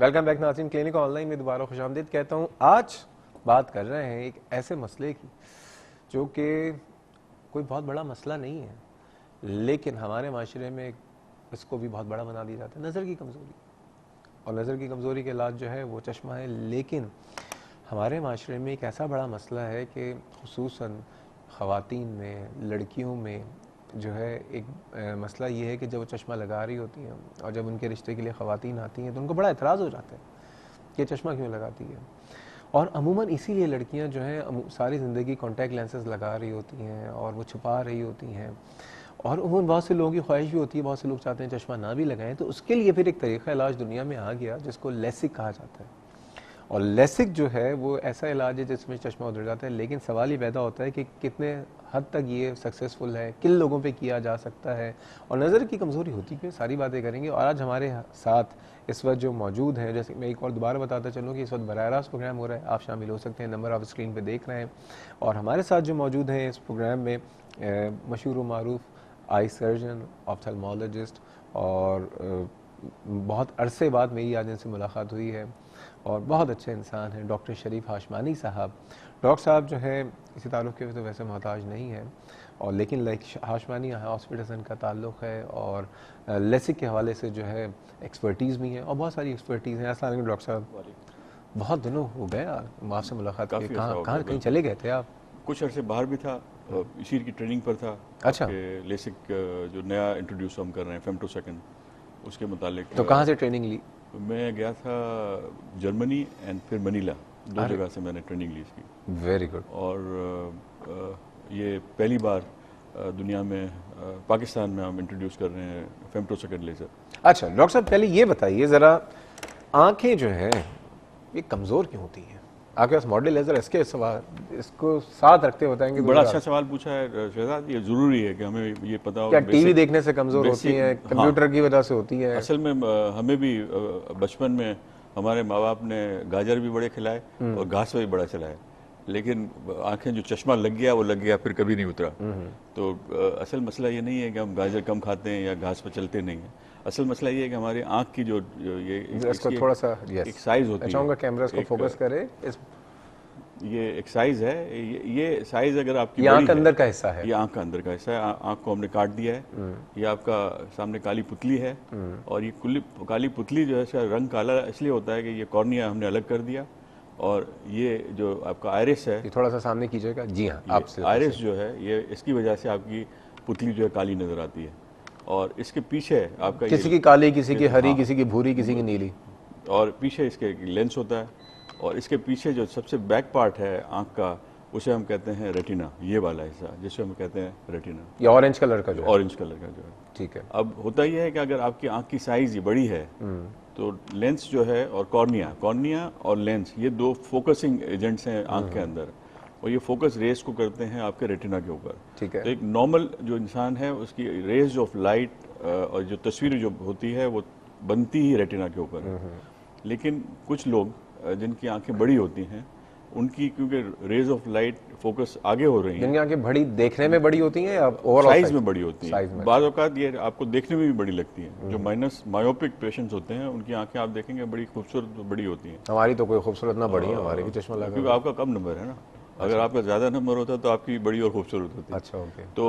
Welcome back नाज़रीन, clinic online में दोबारा खुशामदीद कहता हूँ। आज बात कर रहे हैं एक ऐसे मसले की जो कि कोई बहुत बड़ा मसला नहीं है, लेकिन हमारे माशरे में इसको भी बहुत बड़ा बना दिया जाता है। नज़र की कमज़ोरी, और नज़र की कमज़ोरी के इलाज जो है वो चश्मा है। लेकिन हमारे माशरे में एक ऐसा बड़ा मसला है कि खुसूसन ख़वातीन में, लड़कियों में जो है एक मसला ये है कि जब वो चश्मा लगा रही होती हैं और जब उनके रिश्ते के लिए ख़वातीन आती हैं तो उनको बड़ा एतराज़ हो जाता है कि चश्मा क्यों लगाती है। और अमूमन इसीलिए लड़कियां जो हैं सारी ज़िंदगी कॉन्टैक्ट लेंसेज लगा रही होती हैं और वो छुपा रही होती हैं। और उन बहुत से लोगों की ख्वाहिश भी होती है, बहुत से लोग चाहते हैं चश्मा ना भी लगाएं। तो उसके लिए फिर एक तरीक़ा इलाज दुनिया में आ गया जिसको लेसिक कहा जाता है। और लेसिक जो है वो ऐसा इलाज है जिसमें चश्मा उतर जाता है। लेकिन सवाल ये पैदा होता है कि कितने हद तक ये सक्सेसफुल है, किन लोगों पे किया जा सकता है, और नज़र की कमज़ोरी होती क्यों, सारी बातें करेंगे। और आज हमारे साथ इस वक्त जो मौजूद हैं, जैसे मैं एक और दोबारा बताता चलूँ कि इस वक्त बराह रास्त प्रोग्राम हो रहा है, आप शामिल हो सकते हैं, नंबर आप स्क्रीन पर देख रहे हैं। और हमारे साथ जो मौजूद हैं इस प्रोग्राम में मशहूर व मारूफ आई सर्जन, ऑप्थेल्मोलॉजिस्ट, और बहुत अरसे बाद मेरी आज इनसे मुलाकात हुई है और बहुत अच्छे इंसान हैं, डॉक्टर शरीफ हाशमानी साहब। डॉक्टर साहब जो है किसी ताल्लुक़ के तो वैसे मोहताज नहीं है, और लेकिन लाइक हाशमानी हॉस्पिटल से इनका ताल्लुक़ है और लेसिक के हवाले से जो है एक्सपर्टीज़ भी है और बहुत सारी एक्सपर्टीज़ हैं। अस्सलाम वालेकुम डॉक्टर साहब, बहुत दिनों हो गए आपसे मुलाकात के। कहाँ कहीं चले गए थे आप? कुछ अर्से बाहर भी था, इसी की ट्रेनिंग पर था। अच्छा, लेसिक जो नया इंट्रोड्यूस हम कर रहे हैं फेमटोसेकंड, उसके मुतालिक। तो कहाँ से ट्रेनिंग ली? मैं गया था जर्मनी एंड फिर मनीला, दो जगह से मैंने ट्रेनिंग ली इसकी। Very good. और ये पहली बार दुनिया में पाकिस्तान में हम इंट्रोड्यूस कर रहे हैं फेमटोसेकंड लेज़र। अच्छा डॉक्टर साहब, पहले ये बताइए ज़रा, आंखें जो हैं ये कमज़ोर क्यों होती हैं? आपके पास मॉडल लेज़र इसके सवाल इसको साथ रखते बताएंगे। बड़ा अच्छा सवाल पूछा है शहजाद। ये ज़रूरी है कि हमें ये पता हो। क्या टीवी देखने से कमज़ोर होती है, कंप्यूटर की वजह से होती है? असल में हमें भी बचपन में हमारे माँ बाप ने गाजर भी बड़े खिलाए और घास भी बड़ा चलाए, लेकिन आंखें जो चश्मा लग गया वो लग गया, फिर कभी नहीं उतरा। तो असल मसला ये नहीं है कि हम गाजर कम खाते हैं या घास पर चलते नहीं हैं। असल मसला ये है कि हमारी आंख की जो इसको थोड़ा सा एक साइज होती है। चाहूँगा कैमरा इसको फोकस करे। ये एक साइज है, ये साइज अगर आपकी ये आंख अंदर का हिस्सा है, ये आंख का अंदर का हिस्सा है। आंख को हमने काट दिया है। ये आपका सामने काली पुतली है, और ये काली पुतली जो है इसका रंग काला इसलिए होता है कि ये कॉर्निया हमने अलग कर दिया। और ये जो आपका आयरिस है, ये थोड़ा सा सामने कीजिएगा। जी हाँ, आपसे आयरिस जो है ये इसकी वजह से आपकी पुतली जो है काली नजर आती है। और इसके पीछे आपका किसी की काली, किसी की हरी, किसी की भूरी, किसी की नीली, और पीछे इसके लेंस होता है। और इसके पीछे जो सबसे बैक पार्ट है आंख का, उसे हम कहते हैं रेटिना, ये वाला हिस्सा जिसे हम कहते हैं रेटिना। ये ऑरेंज कलर का जो है, ऑरेंज कलर का जो है, ठीक है। अब होता यह है कि अगर आपकी आंख की साइज ये बड़ी है तो लेंस जो है और कॉर्निया और लेंस, ये दो फोकसिंग एजेंट्स हैं आंख के अंदर, और ये फोकस रेस को करते हैं आपके रेटिना के ऊपर। ठीक है। तो एक नॉर्मल जो इंसान है उसकी रेज ऑफ लाइट और जो तस्वीर जो होती है वो बनती ही रेटिना के ऊपर। लेकिन कुछ लोग जिनकी आंखें बड़ी होती हैं, उनकी क्योंकि रेज ऑफ लाइट फोकस आगे हो रही हैं, जिनकी आंखें बड़ी देखने में बड़ी होती हैं या ओवरऑल साइज में बड़ी होती हैं, बाज़ औक़ात ये आपको देखने में भी बड़ी लगती हैं। जो माइनस मायोपिक पेशेंट्स होते हैं उनकी आंखें आप देखेंगे बड़ी खूबसूरत बड़ी होती हैं। हमारी तो कोई खूबसूरत ना बड़ी है, हमारे भी चश्मा लगा, क्योंकि आपका कम नंबर है ना। अगर आपका ज़्यादा नंबर होता तो आपकी बड़ी और खूबसूरत होती। अच्छा, ओके। तो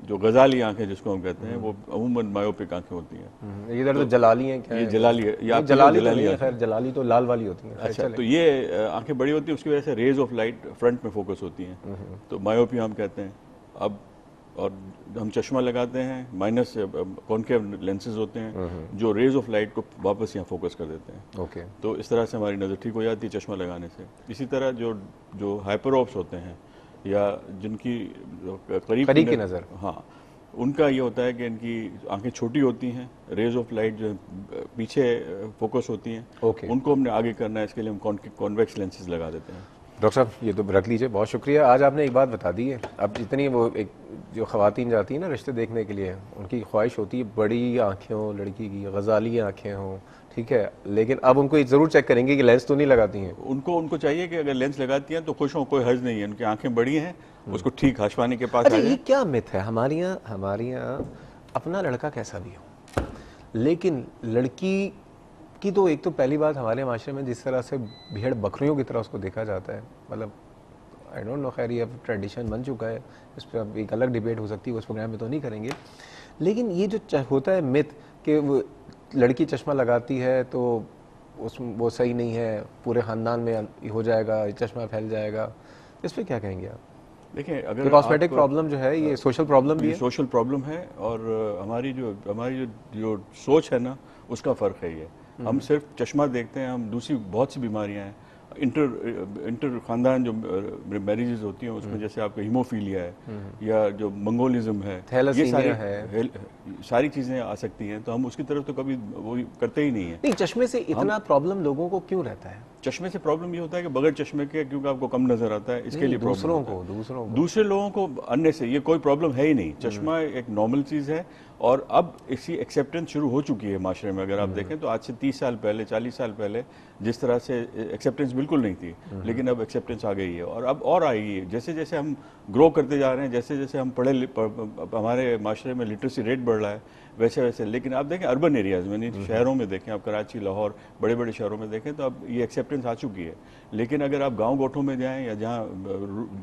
जो गजाली आंखें जिसको हम कहते हैं वो अमूमन मायोपिक आंखें होती हैं। इधर तो जलाली हैं क्या? ये जलाली है, या जलाली है, खैर जलाली तो लाल वाली होती है। अच्छा, तो ये आंखें बड़ी होती है, उसकी वजह से रेज ऑफ लाइट फ्रंट में फोकस होती हैं, तो मायोपिया हम कहते हैं। अब और हम चश्मा लगाते हैं, माइनस कॉनकेव लेंसेज होते हैं जो रेज ऑफ लाइट को वापस यहाँ फोकस कर देते हैं। ओके। तो इस तरह से हमारी नज़र ठीक हो जाती है चश्मा लगाने से। इसी तरह जो हाइपरऑप्स होते हैं या जिनकी करीब की नज़र, हाँ, उनका ये होता है कि इनकी आंखें छोटी होती हैं, रेज ऑफ लाइट जो पीछे फोकस होती हैं, उनको हमने आगे करना है, इसके लिए हम कॉन्वेक्स लेंसेज लगा देते हैं। डॉक्टर साहब ये तो रख लीजिए, बहुत शुक्रिया। आज आपने एक बात बता दी है। अब जितनी वो एक जो ख़वातीन जाती हैं ना रिश्ते देखने के लिए, उनकी ख्वाहिश होती है बड़ी आँखें हों, लड़की की गजाली आँखें हों, ठीक है, लेकिन अब उनको ज़रूर चेक करेंगे कि लेंस तो नहीं लगाती हैं। उनको चाहिए कि अगर लेंस लगाती हैं तो खुश हों, कोई हर्ज नहीं है, उनकी आँखें बड़ी हैं, उसको ठीक हाशवानी के पास। अच्छा, ये क्या मिथ है हमारे यहाँ अपना लड़का कैसा भी हो, लेकिन लड़की बाकी तो एक तो पहली बात हमारे माशरे में जिस तरह से भेड़ बकरियों की तरह उसको देखा जाता है, मतलब आई डोंट नो, खैर ये अब ट्रेडिशन बन चुका है, इस पर अब एक अलग डिबेट हो सकती है, उस प्रोग्राम में तो नहीं करेंगे। लेकिन ये जो होता है मिथ कि वो लड़की चश्मा लगाती है तो वो सही नहीं है, पूरे ख़ानदान में हो जाएगा, चश्मा फैल जाएगा, इस पर क्या कहेंगे आप? देखिए, अगर कॉस्मेटिक प्रॉब्लम जो है ये सोशल प्रॉब्लम भी है, सोशल प्रॉब्लम है, और हमारी जो सोच है ना, उसका फ़र्क है ये। हम सिर्फ चश्मा देखते हैं, हम दूसरी बहुत सी बीमारियां हैं, इंटर खानदान जो मैरिजेस होती हैं उसमें जैसे आपका हीमोफीलिया है या जो मंगोलिज्म है, ये सारी चीज़ें आ सकती हैं, तो हम उसकी तरफ तो कभी वो करते ही नहीं है। नहीं, चश्मे से इतना प्रॉब्लम लोगों को क्यों रहता है? चश्मे से प्रॉब्लम ये होता है कि बगैर चश्मे के क्योंकि आपको कम नजर आता है, इसके लिए दूसरे लोगों को अन्य से ये कोई प्रॉब्लम है ही नहीं। चश्मा एक नॉर्मल चीज़ है, और अब इसी एक्सेप्टेंस शुरू हो चुकी है माशरे में। अगर आप देखें तो आज से 30 साल पहले, 40 साल पहले जिस तरह से एक्सेप्टेंस बिल्कुल नहीं थी, लेकिन अब एक्सेप्टेंस आ गई है, और अब और आएगी है। जैसे जैसे हम ग्रो करते जा रहे हैं, जैसे जैसे हम हमारे माशरे में लिटरेसी रेट बढ़ रहा है, वैसे वैसे। लेकिन आप देखें अर्बन एरियाज़ में, शहरों में देखें, आप कराची, लाहौर, बड़े बड़े शहरों में देखें, तो अब ये एक्सेप्टेंस आ चुकी है। लेकिन अगर आप गाँव गोठों में जाएँ, या जहाँ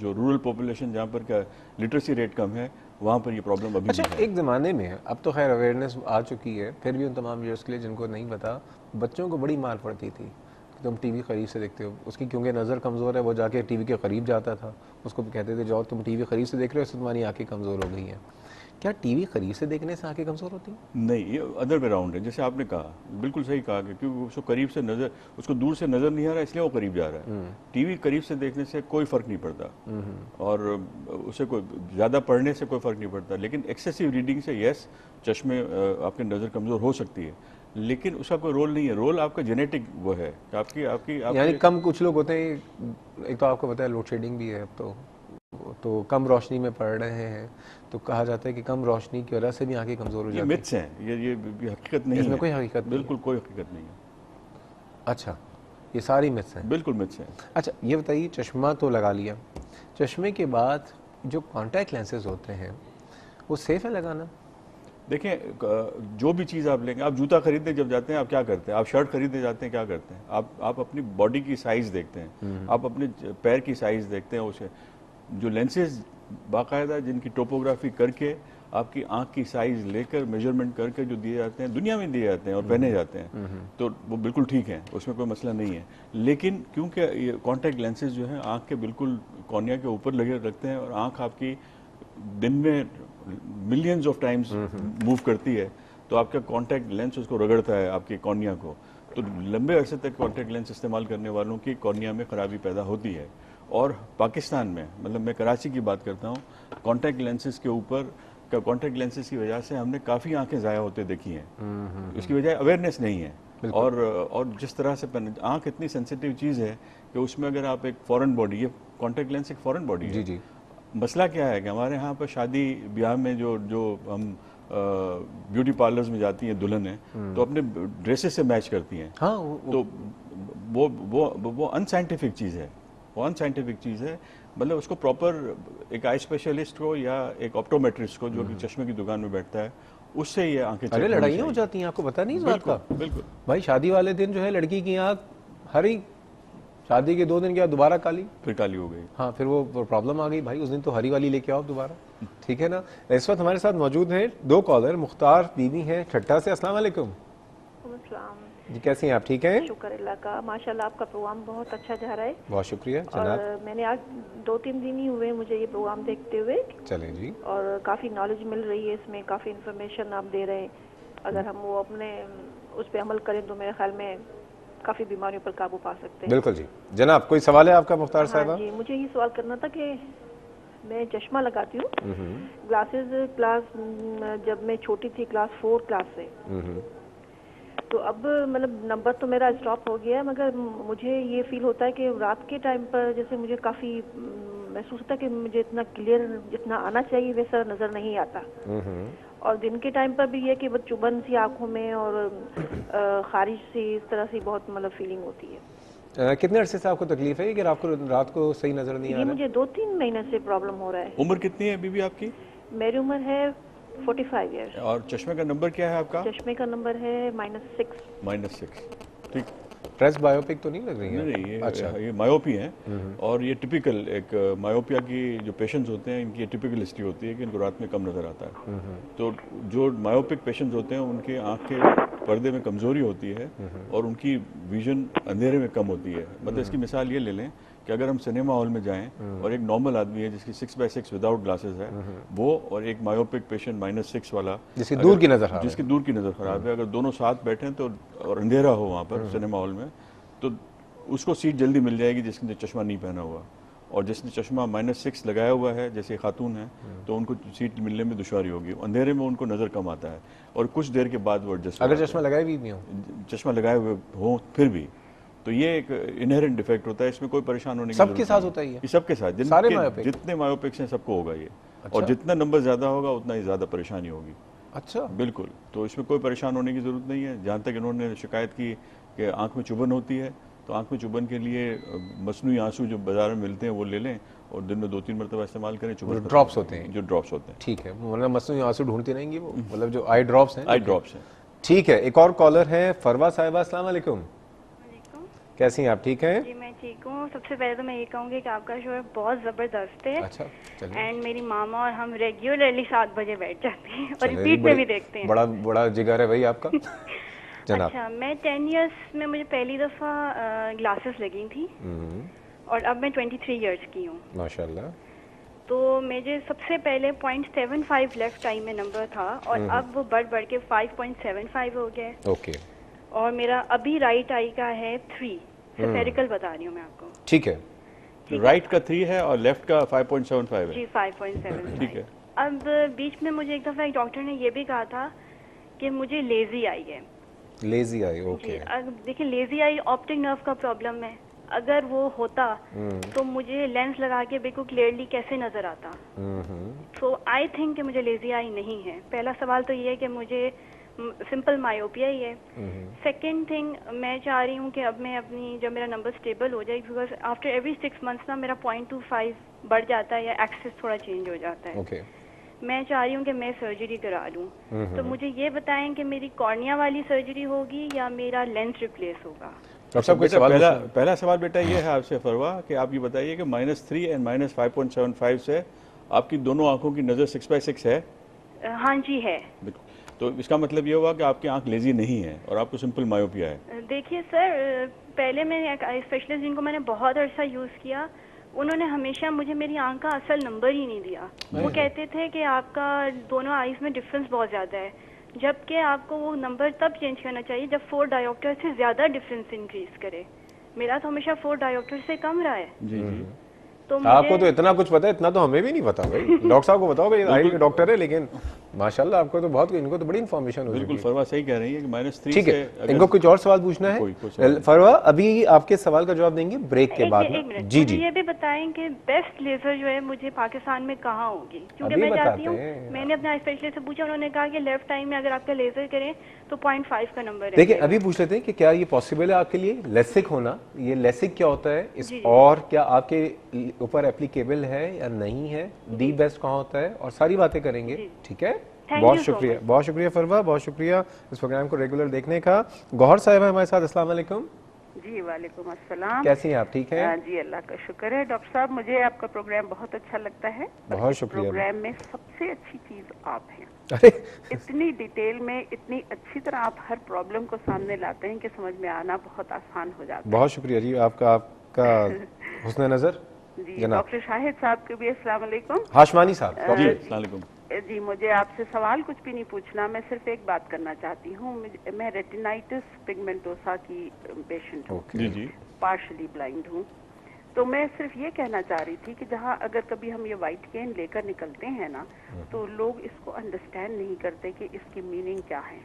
जो रूरल पॉपुलेशन जहाँ पर का लिटरेसी रेट कम है, वहाँ पर ये प्रॉब्लम अभी अच्छा, एक ज़माने में, अब तो खैर अवेयरनेस आ चुकी है, फिर भी उन तमाम व्यूअर्स के लिए जिनको नहीं पता, बच्चों को बड़ी मार पड़ती थी कि तुम टीवी करीब से देखते हो, उसकी क्योंकि नज़र कमज़ोर है वो जाके टीवी के करीब जाता था, उसको कहते थे जाओ तुम टीवी करीब से देख रहे हो, इससे तुम्हारी आँखें कमज़ोर हो गई हैं। क्या टीवी करीब से देखने से आंखें कमज़ोर होती हैं? नहीं, ये अदर वे राउंड है। जैसे आपने कहा, बिल्कुल सही कहा कि क्योंकि उसको करीब से नज़र, उसको दूर से नज़र नहीं आ रहा है, इसलिए वो करीब जा रहा है। टीवी करीब से देखने से कोई फ़र्क नहीं पड़ता, और उसे कोई ज़्यादा पढ़ने से कोई फ़र्क नहीं पड़ता। लेकिन एक्सेसिव रीडिंग से यस, चश्मे आपकी नज़र कमज़ोर हो सकती है, लेकिन उसका कोई रोल नहीं है। रोल आपका जेनेटिक वो है, आपकी आपकी यानी कम, कुछ लोग होते हैं, एक तो आपको पता है लोड शेडिंग भी है, अब तो कम रोशनी में पढ़ रहे हैं, तो कहा जाता है कि कम रोशनी की वजह से भी आंखें कमज़ोर हो जाती हैं। ये मिथ्स हैं, ये हकीकत नहीं है, इसमें कोई हकीकत, बिल्कुल कोई हकीकत नहीं है। अच्छा, ये सारी मिथ्स हैं? बिल्कुल मिथ्स हैं। अच्छा, ये बताइए, चश्मा तो लगा लिया, चश्मे के बाद जो कॉन्टैक्ट लेंसेज होते हैं वो सेफ़ है लगाना? देखें, जो भी चीज़ आप लेंगे, आप जूता खरीदने जब जाते हैं आप क्या करते हैं, आप शर्ट खरीदने जाते हैं क्या करते हैं, आप अपनी बॉडी की साइज़ देखते हैं, आप अपने पैर की साइज़ देखते हैं। उसे जो लेंसेज बाकायदा जिनकी टोपोग्राफी करके आपकी आंख की साइज़ लेकर मेजरमेंट करके जो दिए जाते हैं, दुनिया में दिए जाते हैं और पहने जाते हैं, तो वो बिल्कुल ठीक है, उसमें कोई मसला नहीं है। लेकिन क्योंकि ये कॉन्टैक्ट लेंसेज जो हैं आंख के बिल्कुल कॉर्निया के ऊपर लगे रखते हैं, और आंख आपकी दिन में मिलियंस ऑफ टाइम्स मूव करती है, तो आपका कॉन्टैक्ट लेंस उसको रगड़ता है आपकी कॉर्निया को, तो लंबे अरसे तक कॉन्टैक्ट लेंस इस्तेमाल करने वालों की कॉर्निया में ख़राबी पैदा होती है। और पाकिस्तान में, मतलब मैं कराची की बात करता हूँ, कॉन्टैक्ट लेंसेज के ऊपर, कॉन्टैक्ट लेंसेज की वजह से हमने काफ़ी आंखें ज़ाया होते देखी हैं। इसकी वजह अवेयरनेस नहीं है, और जिस तरह से आंख इतनी सेंसिटिव चीज़ है कि उसमें अगर आप एक फॉरेन बॉडी, ये कॉन्टैक्ट लेंस एक फॉरेन बॉडी है। जी। मसला क्या है कि हमारे यहाँ पर शादी ब्याह में जो हम ब्यूटी पार्लर्स में जाती हैं दुल्हन तो अपने ड्रेसेस से मैच करती हैं। हाँ, तो वो अनसाइंटिफिक चीज़ है, वो अनसाइंटिफिक चीज़ है। मतलब उसको प्रॉपर एक आई स्पेशलिस्ट को या एक ऑप्टोमेट्रिस्ट को जो कि चश्मे की दुकान में बैठता है, उससे ये आंखें चेक। अरे लड़ाइयाँ हो जाती हैं, आपको पता नहीं इस बात का? बिल्कुल भाई, शादी वाले दिन जो है लड़की की आंख हरी, शादी के 2 दिन के बाद दोबारा काली, फिर काली हो गई। हाँ, फिर वो प्रॉब्लम आ गई। भाई उस दिन तो हरी वाली लेके आओ दोबारा, ठीक है ना। इस वक्त हमारे साथ मौजूद हैं 2 कॉलर। मुख्तार बीवी हैं ठट्टा से। अस्सलाम वालेकुम जी, कैसी हैं आप? ठीक हैं, शुक्र अल्लाह का। माशाल्लाह आपका प्रोग्राम बहुत अच्छा जा रहा है। बहुत शुक्रिया जनाब। और मैंने आज 2-3 दिन ही हुए मुझे ये प्रोग्राम देखते हुए। चलें जी। और काफ़ी नॉलेज मिल रही है इसमें, काफ़ी इन्फॉर्मेशन आप दे रहे हैं। अगर हम वो अपने उस पर अमल करें तो मेरे ख्याल में काफ़ी बीमारियों पर काबू पा सकते हैं। बिल्कुल जी। जनाब, कोई सवाल है आपका मुख्तार साहब? हाँ जी, मुझे ये सवाल करना था कि मैं चश्मा लगाती हूँ, ग्लासेस क्लास, जब मैं छोटी थी क्लास 4 क्लास से, तो अब मतलब नंबर तो मेरा स्टॉप हो गया है, मगर मुझे ये फील होता है कि रात के टाइम पर जैसे मुझे काफ़ी महसूस होता है कि मुझे इतना क्लियर जितना आना चाहिए वैसा नज़र नहीं आता। और दिन के टाइम पर भी ये कि चुभन सी आंखों में और खारिश सी, इस तरह से बहुत मतलब फीलिंग होती है। कितने अरसे से आपको तकलीफ है कि आपको रात को सही नजर नहीं आ रहा? मुझे 2-3 महीने से प्रॉब्लम हो रहा है। उम्र कितनी है बीबी आपकी? मेरी उम्र है 45 ईयर्स। और चश्मे का नंबर क्या है आपका? चश्मे का नंबर है -6। -6। ठीक। प्रेस बायोपिक तो नहीं लग रही है? नहीं, ये अच्छा, ये मायोपी है। और ये टिपिकल एक मायोपिया की जो पेशेंट्स होते हैं, इनकी टिपिकल हिस्ट्री होती है कि इनको रात में कम नज़र आता है। तो जो मायोपिक पेशेंट्स होते हैं उनके आँख के पर्दे में कमज़ोरी होती है और उनकी विजन अंधेरे में कम होती है। मतलब इसकी मिसाल ये ले लें कि अगर हम सिनेमा हॉल में जाएं और एक नॉर्मल आदमी है जिसकी 6x6 विदाउट ग्लासेस है वो, और एक मायोपिक पेशेंट -6 वाला जिसकी दूर की नज़र खराब है, अगर दोनों साथ बैठे तो और अंधेरा हो वहाँ पर सिनेमा हॉल में, तो उसको सीट जल्दी मिल जाएगी जिसने चश्मा नहीं पहना हुआ। और जिसने चश्मा -6 लगाया हुआ है, जैसे खातून है, तो उनको सीट मिलने में दुश्वारी होगी, अंधेरे में उनको नज़र कम आता है और कुछ देर के बाद वो एडजस्ट। अगर चश्मा लगाए भी नहीं हो, चश्मा लगाए हुए हो फिर भी, तो ये एक इनहेरेंट डिफेक्ट होता है, इसमें कोई परेशान होने की सबके साथ होता ही है। सबके साथ, जितने मायोपिक्स हैं सबको होगा ये। अच्छा? और जितना नंबर ज्यादा होगा उतना ही ज्यादा परेशानी होगी। अच्छा, बिल्कुल। तो इसमें कोई परेशान होने की जरूरत नहीं है। जहाँ तक इन्होंने शिकायत की कि आंख में चुभन होती है, तो आंख में चुभन के लिए मसनूई आंसू जो बाजार में मिलते हैं वो ले लें और दिन में 2-3 मरतबा इस्तेमाल करें। चुभन ड्रॉप्स होते हैं, जो ड्रॉप्स होते हैं, ठीक है, मतलब मसनूई आंसू ढूंढती रहेंगी वो, मतलब जो आई ड्रॉप्स हैं। आई ड्रॉप्स हैं, ठीक है। एक और कॉलर है, फरवा साहिबा, अस्सलाम वालेकुम। कैसी हैं आप? ठीक हैं जी, मैं ठीक हूँ। सबसे पहले तो मैं ये कहूँगी कि आपका शो बहुत ज़बरदस्त है। अच्छा, चलिए। एंड मेरी मामा और हम रेगुलरली 7 बजे बैठ जाते हैं और रिपीट में भी देखते हैं। बड़ा बड़ा जिगर है भाई आपका। जनाब। अच्छा, मैं 10 इयर्स में मुझे पहली दफ़ा ग्लासेस लगी थी और अब मैं 23 इयर्स की हूँ माशाल्लाह। तो मुझे सबसे पहले 0.75 लेफ्ट आई में नंबर था और अब वो बढ़ के 5.75 हो गया है। ओके। और मेरा अभी राइट आई का है 3, स्फेरिकल बता रही हूँ मैं आपको। ठीक है। राइट का 3 है और लेफ्ट का 5.75 है। जी, 5.75। ठीक है। अब बीच में मुझे एक दफ़ा एक डॉक्टर ने ये भी कहा था कि मुझे लेजी आई है। Lazy I, okay. अब देखिए, लेजी आई ऑप्टिक नर्व का प्रॉब्लम है। अगर वो होता तो मुझे लेंस लगा के बिल्कुल क्लियरली कैसे नजर आता। सो आई थिंक कि मुझे लेजी आई नहीं है। पहला सवाल तो ये है कि मुझे सिंपल मायोपिया ही है। सेकेंड थिंग, मैं चाह रही हूँ कि अब मैं अपनी, जब मेरा नंबर स्टेबल हो जाए, बिकॉज आफ्टर एवरी 6 मंथ्स ना मेरा 0.25 बढ़ जाता है या एक्सेस थोड़ा चेंज हो जाता है। ओके। मैं चाह रही हूँ कि मैं सर्जरी करा लूँ। तो मुझे ये बताएं कि मेरी कॉर्निया वाली सर्जरी होगी या मेरा लेंस रिप्लेस होगा। पहला सवाल बेटा ये है आपसे फरवा कि आप ये बताइए कि -3 एंड -5.75 से आपकी दोनों आंखों की नज़र 6/6 है? हाँ जी है। तो इसका मतलब ये हुआ कि आपकी आंख लेजी नहीं है और आपको सिंपल मायोपिया है। देखिए सर, पहले मैं स्पेशलिस्ट जिनको मैंने बहुत अरसा यूज़ किया, उन्होंने हमेशा मुझे मेरी आंख का असल नंबर ही नहीं दिया। वो कहते थे कि आपका दोनों आईज में डिफरेंस बहुत ज़्यादा है, जबकि आपको वो नंबर तब चेंज करना चाहिए जब 4 डायोप्टर से ज़्यादा डिफरेंस इंक्रीज करे। मेरा तो हमेशा 4 डायोप्टर से कम रहा है। जी जी। तो आपको तो इतना कुछ पता है, इतना तो हमें भी नहीं पता भाई। डॉक्टर साहब को बताओ भाई, आई डॉक्टर है, लेकिन माशाल्लाह आपको तो बहुत, इनको तो बड़ी इन्फॉर्मेशन हो। बिल्कुल, फरवा सही कह रही है कि -3 ठीक है। इनको कुछ और सवाल पूछना है? फरवा, अभी आपके सवाल का जवाब देंगे ब्रेक के बाद। जी जी। ये भी बताएं कि बेस्ट लेजर जो है मुझे पाकिस्तान में कहाँ होगी, क्योंकि मैं चाहती हूँ। मैंने अपने स्पेशलिस्ट से पूछा, उन्होंने कहा कि लेफ्ट टाइम में अगर आपका लेजर करें तो 0.5 का नंबर है। देखिए, अभी पूछ लेते हैं कि क्या ये पॉसिबल है आपके लिए लेसिक होना? ये लेसिक क्या होता है इस, और क्या आपके ऊपर एप्लीकेबल है या नहीं है, डी बेस्ट कहाँ होता है, और सारी बातें करेंगे। ठीक है, बहुत शुक्रिया, बहुत शुक्रिया फरवा, बहुत शुक्रिया इस प्रोग्राम को रेगुलर देखने का। गौहर साहिबा हमारे साथ, अस्सलाम वालेकुम। जी वालेकुम अस्सलाम। कैसी हैं आप? ठीक हैं? जी, अल्लाह का शुक्र है। डॉक्टर साहब, मुझे आपका प्रोग्राम बहुत अच्छा लगता है। बहुत शुक्रिया। प्रोग्राम में सबसे अच्छी चीज आप हैं। अरे इतनी डिटेल में, इतनी अच्छी तरह आप हर प्रॉब्लम को सामने लाते हैं कि समझ में आना बहुत आसान हो जाता है। बहुत शुक्रिया जी आपका हुस्न नजर। जी, डॉक्टर शाहिद साहब के भी अस्सलाम वालेकुम। हाशमानी साहब जी, अस्सलाम वालेकुम। जी, मुझे आपसे सवाल कुछ भी नहीं पूछना, मैं सिर्फ एक बात करना चाहती हूँ। मैं रेटिनाइटिस पिगमेंटोसा की पेशेंट हूँ। जी जी। पार्शली ब्लाइंड हूँ। तो मैं सिर्फ ये कहना चाह रही थी कि जहाँ अगर कभी हम ये वाइट केन लेकर निकलते हैं ना, तो लोग इसको अंडरस्टैंड नहीं करते कि इसकी मीनिंग क्या है।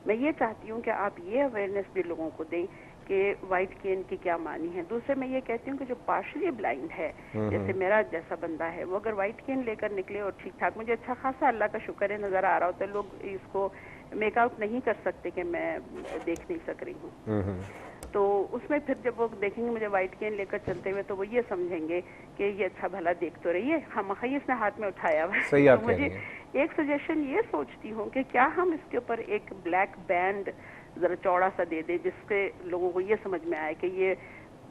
मैं ये चाहती हूँ कि आप ये अवेयरनेस भी लोगों को दें कि वाइट केन की क्या मानी है। दूसरे मैं ये कहती हूँ कि जो पार्शली ब्लाइंड है, जैसे मेरा जैसा बंदा है, वो अगर वाइट केन लेकर निकले और ठीक ठाक, मुझे अच्छा खासा अल्लाह का शुक्र है नजर आ रहा होता है, लोग इसको मेकआउट नहीं कर सकते कि मैं देख नहीं सक रही हूँ। तो उसमें फिर जब वो देखेंगे मुझे वाइट केन लेकर चलते हुए, तो वो ये समझेंगे कि ये अच्छा भला देख तो रही है, हम इसने हाथ में उठाया हुआ। सही आप तो मुझे एक सजेशन ये सोचती हूँ कि क्या हम इसके ऊपर एक ब्लैक बैंड जरा चौड़ा सा दे दे जिससे लोगों को ये समझ में आए कि ये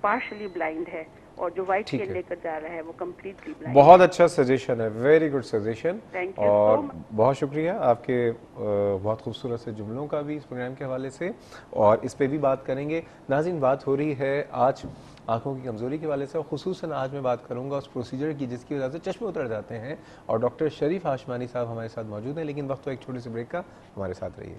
पार्शली ब्लाइंड है और जो व्हाइट केन लेकर जा रहा है वो कम्प्लीटली ब्लाइंड। बहुत अच्छा सजेशन है, very good suggestion. Thank you और so much. बहुत शुक्रिया आपके बहुत खूबसूरत से जुमलों का भी इस प्रोग्राम के हवाले से, और इस पे भी बात करेंगे। नाज़रीन, बात हो रही है आज आंखों की कमज़ोरी के वाले से, और ख़ुसूसन आज मैं बात करूंगा उस प्रोसीजर की जिसकी वजह से चश्मे उतर जाते हैं, और डॉक्टर शरीफ हाशमानी साहब हमारे साथ मौजूद हैं। लेकिन वक्त तो एक छोटे से ब्रेक का, हमारे साथ रहिए।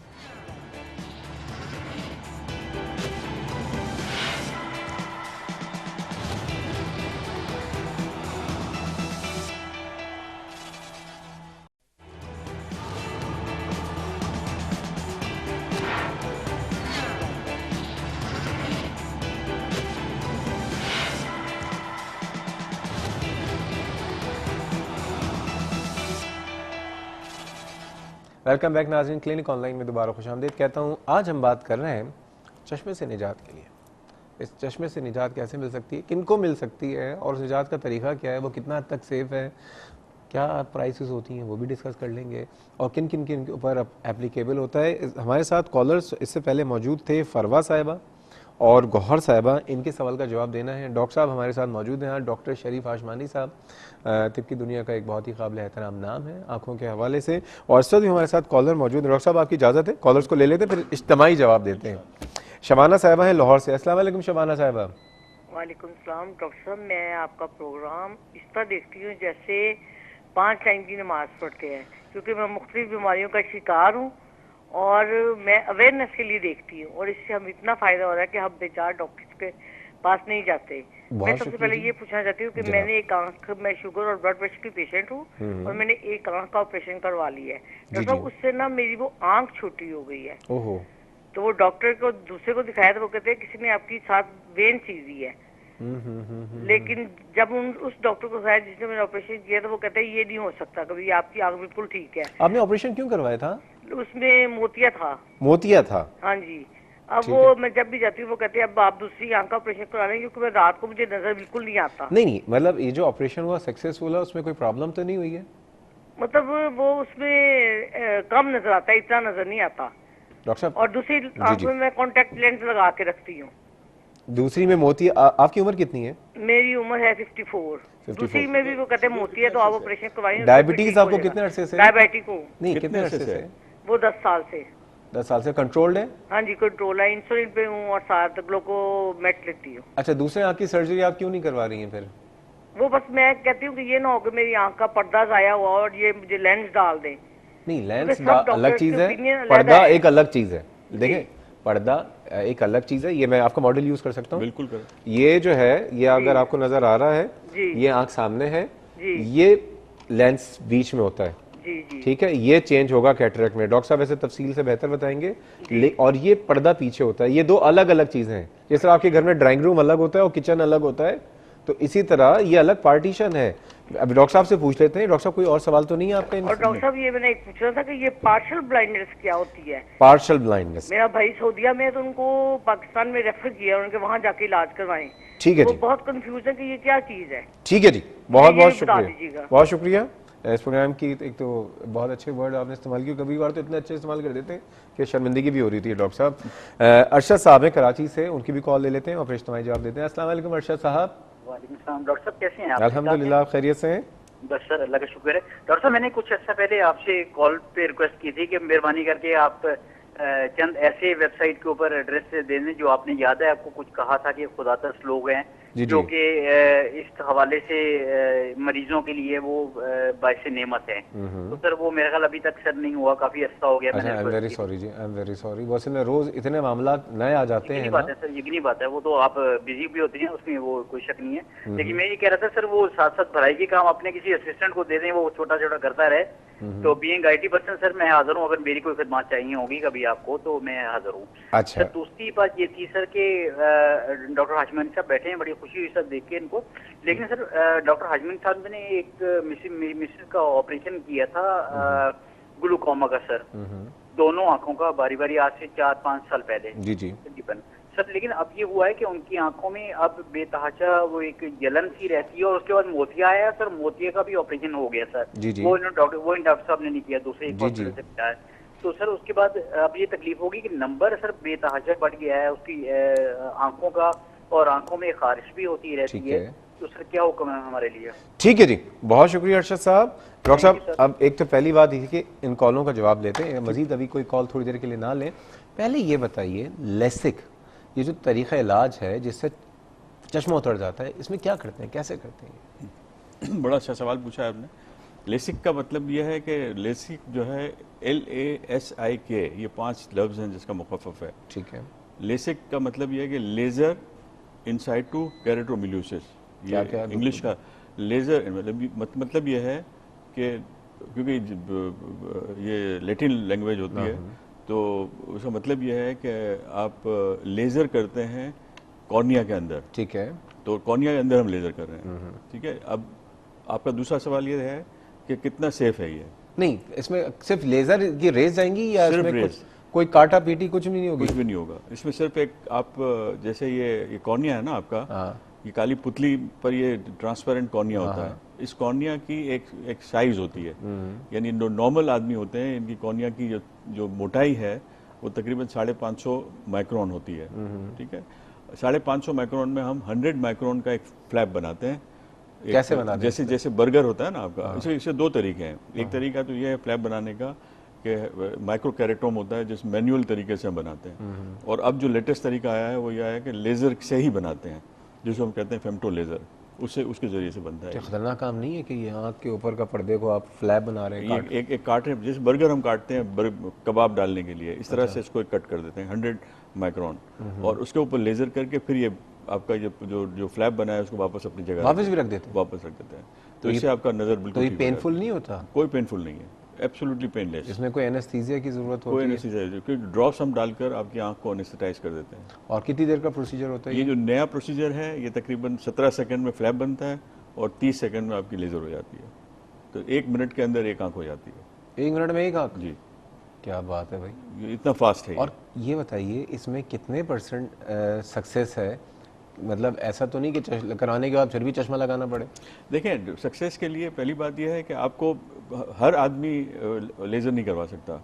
वेलकम बैक नाज़रीन, क्लिनिक ऑनलाइन में दोबारा खुशामदीद कहता हूँ। आज हम बात कर रहे हैं चश्मे से निजात के लिए। इस चश्मे से निजात कैसे मिल सकती है, किनको मिल सकती है, और उस निजात का तरीका क्या है, वो कितना हद तक सेफ़ है, क्या प्राइसेस होती हैं, वो भी डिस्कस कर लेंगे, और किन किन के ऊपर एप्लीकेबल होता है। हमारे साथ कॉलर्स इससे पहले मौजूद थे, फरवा साहिबा और गौहर साहिबा। इनके सवाल का जवाब देना है। डॉक्टर साहब हमारे साथ मौजूद हैं, डॉक्टर शरीफ हाशमानी साहब, तिब की दुनिया का एक बहुत ही काबिल एहतराम नाम है आँखों के हवाले से, और इस वक्त भी हमारे साथ कॉलर मौजूद है। डॉक्टर साहब, आपकी इजाज़त है, कॉलर्स को ले लेते हैं, फिर इज्तिमाई जवाब देते हैं। शबाना साहिबा है लाहौर से। अस्सलाम वालेकुम शबाना साहिबा। वालेकुम सलाम। डॉक्टर साहब, मैं आपका प्रोग्राम इस तरह देखती हूँ जैसे 5 टाइम की नमाज पढ़ते हैं, क्योंकि मैं मुख्तलिफ बीमारियों का शिकार हूँ और मैं अवेयरनेस के लिए देखती हूँ, और इससे हम इतना फायदा हो रहा है कि हम बेचार डॉक्टर्स के पास नहीं जाते। मैं सबसे पहले ये पूछना चाहती हूँ कि मैंने एक आंख में शुगर और ब्लड प्रेशर की पेशेंट हूँ, और मैंने एक आंख का ऑपरेशन करवा लिया है। डॉक्टर साहब, उससे ना मेरी वो आंख छोटी हो गई है। तो वो डॉक्टर को दूसरे को दिखाया तो वो कहते हैं किसी ने आपकी साथ वेन चीजी है। लेकिन जब उस डॉक्टर को दिखाया जिसने मैंने ऑपरेशन किया तो वो कहते हैं ये नहीं हो सकता कभी, आपकी आंख बिल्कुल ठीक है। आपने ऑपरेशन क्यों करवाया था? उसमें मोतिया था। मोतिया था? हाँ जी। अब वो मैं जब भी जाती हूँ वो कहते हैं अब आप दूसरी आंख का ऑपरेशन करा लेंगे, क्योंकि मैं रात को मुझे नजर बिल्कुल नहीं आता। नहीं, मतलब ये जो ऑपरेशन हुआ सक्सेसफुल है, उसमें कोई प्रॉब्लम तो नहीं हुई है? मतलब वो उसमें कम नजर आता है, इतना नजर नहीं आता डॉक्टर साहब। और दूसरी आंख में मैं कॉन्टेक्ट लेंस लगा के रखती हूँ। दूसरी में मोती। आपकी उम्र कितनी है? मेरी उम्र है 54। दूसरी में भी वो कहते हैं मोती है तो आप ऑपरेशन करवाइए। डायबिटीज आपको कितने अरसे से? डायबिटिक हूँ। नहीं, कितने अरसे से? वो 10 साल से। 10 साल से कंट्रोल्ड है? हाँ जी, कंट्रोल है। इंसुलिन पे हूँ और साथ ग्लूकोमेट लेती हूँ। अच्छा, दूसरे आंख की सर्जरी आप क्यों नहीं करवा रही हैं फिर? वो बस मैं कहती हूँ कि ये ना हो कि मेरी आंख का पर्दा जाया हुआ और ये मुझे लेंस डाल दें। नहीं, लेंस अलग चीज है, पर्दा एक अलग चीज है। देखें, पर्दा एक अलग चीज है। ये मैं आपका मॉडल यूज कर सकता हूँ? बिल्कुल कर। ये जो है, ये अगर आपको नजर आ रहा है, ये आंख सामने है, ये लेंस बीच में होता है, ठीक है। ये चेंज होगा कैटरेक्ट में, डॉक्टर साहब ऐसे तफसील से बेहतर बताएंगे। और ये पर्दा पीछे होता है। ये दो अलग अलग चीजें हैं। जिस तरह आपके घर में ड्राइंग रूम अलग होता है और किचन अलग होता है, तो इसी तरह ये अलग पार्टीशन है। अब डॉक्टर साहब से पूछ लेते हैं। डॉक्टर साहब, कोई और सवाल तो नहीं है आपका? और डॉक्टर साहब, ये मैंने एक पूछना था कि ये पार्शियल ब्लाइंडनेस क्या होती है? पार्शियल ब्लाइंडनेस, मेरा भाई सऊदीया में, तो उनको पाकिस्तान में रेफर किया, उनके वहाँ जाके इलाज करवाएं। ठीक है जी। बहुत कंफ्यूजन कि ये क्या चीज है। ठीक है जी, बहुत बहुत शुक्रिया, बहुत शुक्रिया। इस प्रोग्राम की एक तो बहुत अच्छे वर्ड आपने इस्तेमाल किए, कभी बार तो इतने अच्छे इस्तेमाल कर देते हैं कि शर्मिंदगी भी हो रही थी। डॉक्टर साहब अरशद साहब हैं कराची से, उनकी भी कॉल ले लेते हैं और फिर इज्तिमाई जवाब देते हैं। अस्सलाम वालेकुम अरशद साहब। वालेकुम सलाम। डॉक्टर साहब कैसे हैं आप? अल्हम्दुलिल्लाह खैरियत से हैं। बस सर, अल्लाह का शुक्र है। डॉक्टर साहब, मैंने कुछ अर्सा पहले आपसे कॉल पे रिक्वेस्ट की थी कि मेहरबानी करके आप चंद ऐसे वेबसाइट के ऊपर एड्रेस दे दें जो आपने, याद है आपको कुछ कहा था कि खुदातरस लोग हैं जो कि इस हवाले से मरीजों के लिए वो बाइसे नेमत है। तो सर वो मेरा ख्याल अभी तक सर नहीं हुआ, काफी अर्सा हो गया। आई एम वेरी सॉरी जी, आई एम वेरी सॉरी। वैसे में रोज इतने मामला नए आ जाते हैं बात है सर, यकीनी बात है। वो तो आप बिजी भी होते हैं, उसमें वो कोई शक नहीं है। लेकिन मैं ये कह रहा था सर, वो साथ साथ भराई के काम अपने किसी असिस्टेंट को दे दें, वो छोटा छोटा करता रहे। तो बीइंग IT पर्सन सर मैं हाजिर हूँ, अगर मेरी कोई खिदमत चाहिए होगी कभी आपको तो मैं हाजिर हूँ। अच्छा। सर दूसरी बात ये थी सर कि डॉक्टर हाशमानी साहब बैठे हैं, बड़ी खुशी हुई सर देख के इनको। लेकिन सर डॉक्टर हाशमानी साहब ने एक मिसिस का ऑपरेशन किया था ग्लूकोमा का सर, दोनों आंखों का बारी बारी, आज से 4-5 साल पहले। जी जी सर। लेकिन अब ये हुआ है कि उनकी आंखों में अब बेतहाशा वो एक जलन सी रहती है, और उसके बाद मोतिया आया सर, मोतिया का भी ऑपरेशन हो गया सर। जी जी। वो डॉक्टर साहब ने नहीं किया, दूसरे एक हॉस्पिटल से किया है। तो सर उसके बाद अब ये तकलीफ होगी कि नंबर सर बेतहाशा बढ़ गया है उसकी आंखों का, और आंखों में खारिश भी होती रहती है, तो सर क्या हुक्म है हमारे लिए? ठीक है जी, बहुत शुक्रिया अरशद साहब। डॉक्टर साहब, अब एक तो पहली बात ये कि इन कॉलों का जवाब लेते हैं, मजीद अभी कोई कॉल थोड़ी देर के लिए ना लें। पहले ये बताइए, लेसिक ये जो तरीक़ा इलाज है जिससे चश्मा उतर जाता है, इसमें क्या करते हैं, कैसे करते हैं? बड़ा अच्छा सवाल पूछा है आपने। लेसिक का मतलब यह है कि लेसिक जो है LASIK, ये 5 लफ्ज़ हैं जिसका मुखफ़फ़ है। ठीक है। लेसिक का मतलब यह है कि लेज़र इंसाइड टू केरेटोमिल्यूसिस, क्या क्या इंग्लिश का लेज़र मतलब यह है कि क्योंकि ये लैटिन लैंग्वेज होती है, तो उसका मतलब यह है कि आप लेज़र करते हैं कॉर्निया के अंदर। ठीक है। तो कॉर्निया के अंदर हम लेज़र कर रहे हैं। ठीक है। अब आपका दूसरा सवाल ये है कि कितना सेफ है ये? नहीं, इसमें सिर्फ लेजर की रेज जाएंगी या सिर्फ इसमें कोई काटा पीटी कुछ भी नहीं होगी? कुछ भी नहीं होगा इसमें। सिर्फ एक आप जैसे ये कॉर्निया है ना आपका, ये काली पुतली पर ये ट्रांसपेरेंट कॉर्निया होता है। इस कॉर्निया की एक साइज होती है, यानी जो नॉर्मल आदमी होते हैं इनकी कॉर्निया की जो मोटाई है वो तकरीबन 550 माइक्रोन होती है। ठीक है। 550 माइक्रोन में हम 100 माइक्रोन का एक फ्लैप बनाते हैं। कैसे बनाते हैं? जैसे बर्गर होता है ना आपका, इससे 2 तरीके हैं। एक तरीका तो ये है फ्लैप बनाने का कि माइक्रो कैरेटोम होता है जिस मैनुअल तरीके से हम बनाते हैं, और अब जो लेटेस्ट तरीका आया है वो यह है कि लेज़र से ही बनाते हैं, जिसको हम कहते हैं फेमटो लेज़र, उसके जरिए से बनता है। खतरनाक काम नहीं है कि ये आँख के ऊपर का पर्दे को आप फ्लैप बना रहे हैं? एक काट है, जैसे बर्गर हम काटते हैं कबाब डालने के लिए, इस तरह से इसको कट कर देते हैं 100 माइक्रोन, और उसके ऊपर लेज़र करके फिर ये आपका जो फ्लैप बना है उसको वापस अपनी जगह वापस भी रख देते हैं। वापस रख देते हैं, तो इससे आपका नज़र बिल्कुल। तो ये पेनफुल नहीं होता? कोई पेनफुल नहीं है, एब्सोल्युटली पेनलेस। इसमें कोई एनेस्थीसिया की जरूरत होती है? कोई एनेस्थीसिया, क्योंकि ड्रॉप्स हम डालकर आपकी आंख को एनेस्थेटाइज कर देते हैं। और कितनी देर का प्रोसीजर होता है? ये जो नया प्रोसीजर है ये तकरीबन 17 सेकंड में फ्लैप बनता है और 30 सेकंड में आपकी लेज़र हो जाती है। तो 1 मिनट के अंदर एक आंख हो जाती है। 1 मिनट में एक आंख? जी। क्या बात है भाई, ये इतना फास्ट है। और ये बताइए इसमें कितने % सक्सेस है? मतलब ऐसा तो नहीं कि कराने के बाद फिर भी चश्मा लगाना पड़े? देखें, सक्सेस के लिए पहली बात यह है कि आपको हर आदमी लेज़र नहीं करवा सकता,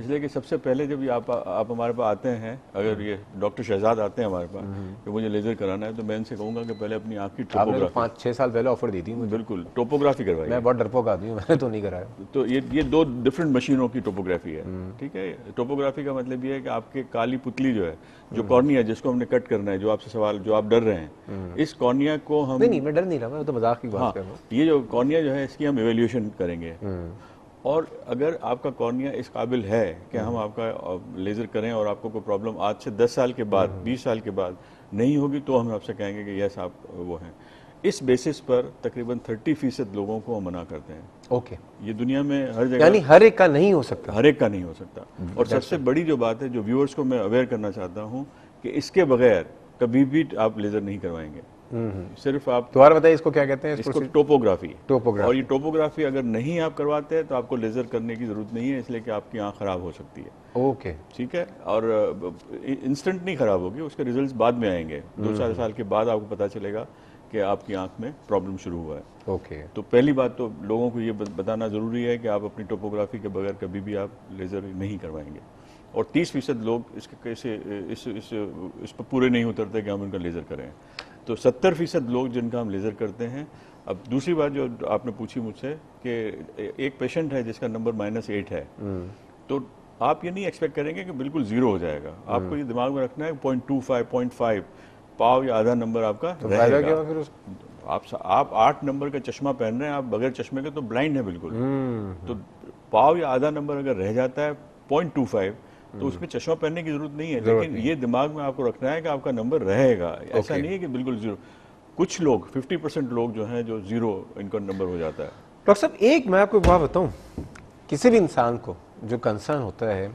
इसलिए कि सबसे पहले जब आप हमारे पास आते हैं, अगर ये डॉक्टर शहजाद आते हैं हमारे पास कि मुझे लेज़र कराना है, तो मैं इनसे कहूँगा कि पहले अपनी आँख की टोपोग्राफी। 5-6 साल पहले ऑफर दी थी मुझे। बिल्कुल, टोपोग्राफी करवाई। मैं बहुत डरपोक आदमी हूँ, मैंने तो नहीं कराया। तो ये 2 डिफरेंट मशीनों की टोपोग्राफी है। ठीक है। टोपोग्राफी का मतलब ये है कि आपके काली पुतली जो है, जो कॉर्निया जिसको हमने कट करना है, जो आपसे सवाल, जो आप डर रहे हैं, इस कॉर्निया को हम नहीं, मैं डर नहीं रहा, मैं तो मजाक की बात कर रहा हूँ। ये जो कॉर्निया जो है इसकी हम इवेल्यूएशन करेंगे, और अगर आपका कॉर्निया इस काबिल है कि हम आपका लेज़र करें और आपको कोई प्रॉब्लम आज से 10 साल के बाद, 20 साल के बाद नहीं होगी, तो हम आपसे कहेंगे कि यस आप वो हैं। इस बेसिस पर तकरीबन 30% लोगों को हम मना करते हैं। ओके। ये दुनिया में हर जगह, यानी हर एक का नहीं हो सकता? हर एक का नहीं हो सकता। और सबसे बड़ी जो बात है, जो व्यूअर्स को मैं अवेयर करना चाहता हूँ, कि इसके बगैर कभी भी आप लेज़र नहीं करवाएंगे। सिर्फ आप दोबारा बताइए इसको क्या कहते हैं? इसको टोपोग्राफी। टोपोग्राफी। और ये टोपोग्राफी अगर नहीं आप करवाते हैं तो आपको लेज़र करने की जरूरत नहीं है, इसलिए कि आपकी आंख खराब हो सकती है। ओके। ठीक है। और इंस्टेंट नहीं खराब होगी, उसके रिजल्ट्स बाद में आएंगे। 2-4 साल के बाद आपको पता चलेगा कि आपकी आंख में प्रॉब्लम शुरू हुआ है। ओके। तो पहली बात तो लोगों को ये बताना जरूरी है कि आप अपनी टोपोग्राफी के बगैर कभी भी आप लेज़र नहीं करवाएंगे। और 30% लोग इस पर पूरे नहीं उतरते कि हम उनका लेज़र करें। तो 70% लोग जिनका हम लेज़र करते हैं। अब दूसरी बात जो आपने पूछी मुझसे कि एक पेशेंट है जिसका नंबर -8 है, तो आप ये नहीं एक्सपेक्ट करेंगे कि बिल्कुल 0 हो जाएगा। आपको ये दिमाग में रखना है 0.25, 0.5 पाव या आधा नंबर आपका रहेगा। क्या फिर आप 8 नंबर का चश्मा पहन रहे हैं, आप बगैर चश्मे के तो ब्लाइंड है बिल्कुल। तो पाव या आधा नंबर अगर रह जाता है 0.25, तो उसमें चश्मा पहनने की जरूरत नहीं है। लेकिन ये दिमाग में आपको रखना है कि आपका नंबर रहेगा, ऐसा नहीं है कि बिल्कुल 0। कुछ लोग 50% लोग जो हैं जो 0 इनका नंबर हो जाता है। डॉक्टर साहब, एक मैं आपको बात बताऊं, किसी भी इंसान को जो कंसर्न होता है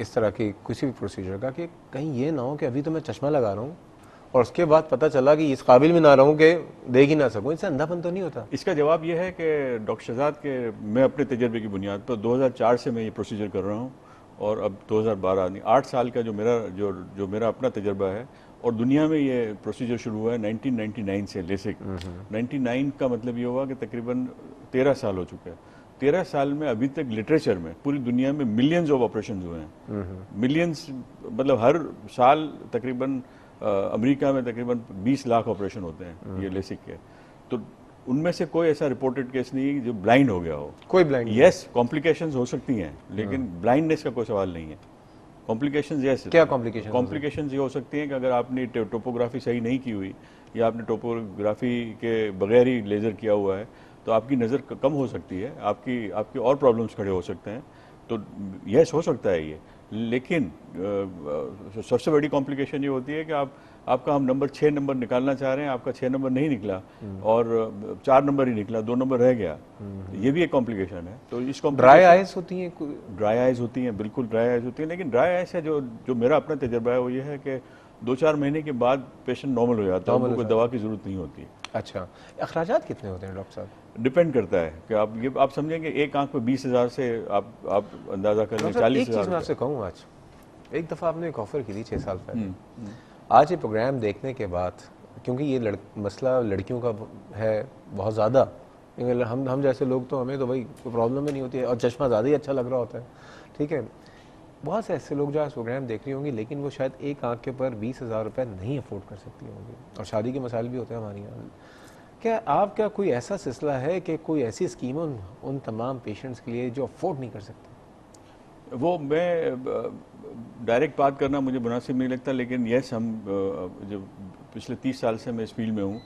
इस तरह की किसी भी प्रोसीजर का, कि कहीं ये ना हो कि अभी तो मैं चश्मा लगा रहा हूँ और उसके बाद पता चला कि इस काबिल भी ना रहूं कि देख ही ना सकूं, इससे अंधापन तो नहीं होता? इसका जवाब यह है कि डॉक्टर शहजाद के मैं अपने तजर्बे की बुनियाद पर 2004 से मैं ये प्रोसीजर कर रहा हूँ, और अब 2012 8 साल का जो मेरा अपना तजर्बा है। और दुनिया में ये प्रोसीजर शुरू हुआ है 1999 से, लेसिक। 99 का मतलब ये हुआ कि तकरीबन 13 साल हो चुके हैं। 13 साल में अभी तक लिटरेचर में पूरी दुनिया में मिलियंस ऑफ ऑपरेशन हुए हैं, मिलियंस, मतलब हर साल तकरीबन अमेरिका में तकरीबन 20 लाख ऑपरेशन होते हैं ये लेसिक के। तो उनमें से कोई ऐसा रिपोर्टेड केस नहीं है जो ब्लाइंड हो गया हो। कोई ब्लाइंड? यस, कॉम्प्लिकेशंस हो सकती हैं, लेकिन ब्लाइंडनेस का कोई सवाल नहीं है। Complications yes. क्या कॉम्प्लिकेशन? कॉम्प्लिकेशंस ये हो सकती हैं कि अगर आपने टोपोग्राफी सही नहीं की हुई या आपने टोपोग्राफी के बगैर ही लेजर किया हुआ है तो आपकी नज़र कम हो सकती है, आपकी और प्रॉब्लम्स खड़े हो सकते हैं। तो यस, हो सकता है ये, लेकिन सबसे बड़ी कॉम्प्लिकेशन ये होती है कि आपका हम नंबर 6 नंबर निकालना चाह रहे हैं, आपका 6 नंबर नहीं निकला और 4 नंबर ही निकला, 2 नंबर रह गया। ये भी एक कॉम्प्लिकेशन है। तो इस ड्राई आइज होती हैं? ड्राई आइज होती हैं, बिल्कुल ड्राई आइज होती हैं, लेकिन ड्राई आइज से जो मेरा अपना तजर्बा है वो ये है कि 2-4 महीने के बाद पेशेंट नॉर्मल हो जाता है, उनको कोई दवा की जरूरत नहीं होती। अच्छा, अखराजात कितने होते हैं डॉक्टर साहब? डिपेंड करता है कि आप समझेंगे एक आंख पे 20,000 से आप अंदाजा कर लें 40,000। एक चीज़ मैं आपसे कहूँ, आज एक दफ़ा आपने एक ऑफ़र की थी 6 साल पहले, आज ये प्रोग्राम देखने के बाद, क्योंकि ये मसला लड़कियों का है बहुत ज़्यादा, हम जैसे लोग तो हमें तो भाई कोई प्रॉब्लम ही नहीं होती है और चश्मा ज़्यादा ही अच्छा लग रहा होता है, ठीक है। बहुत से ऐसे लोग जो आज प्रोग्राम देख रही होंगी लेकिन वो शायद एक आंख के ऊपर 20,000 रुपये नहीं अफोर्ड कर सकती होंगी, और शादी के मसाइल भी होते हैं हमारे यहाँ। क्या कोई ऐसा सिलसिला है कि कोई ऐसी स्कीम उन तमाम पेशेंट्स के लिए जो अफोर्ड नहीं कर सकते? वो मैं डायरेक्ट बात करना मुझे मुनासिब नहीं लगता, लेकिन यस, हम जो पिछले 30 साल से मैं इस फील्ड में हूँ,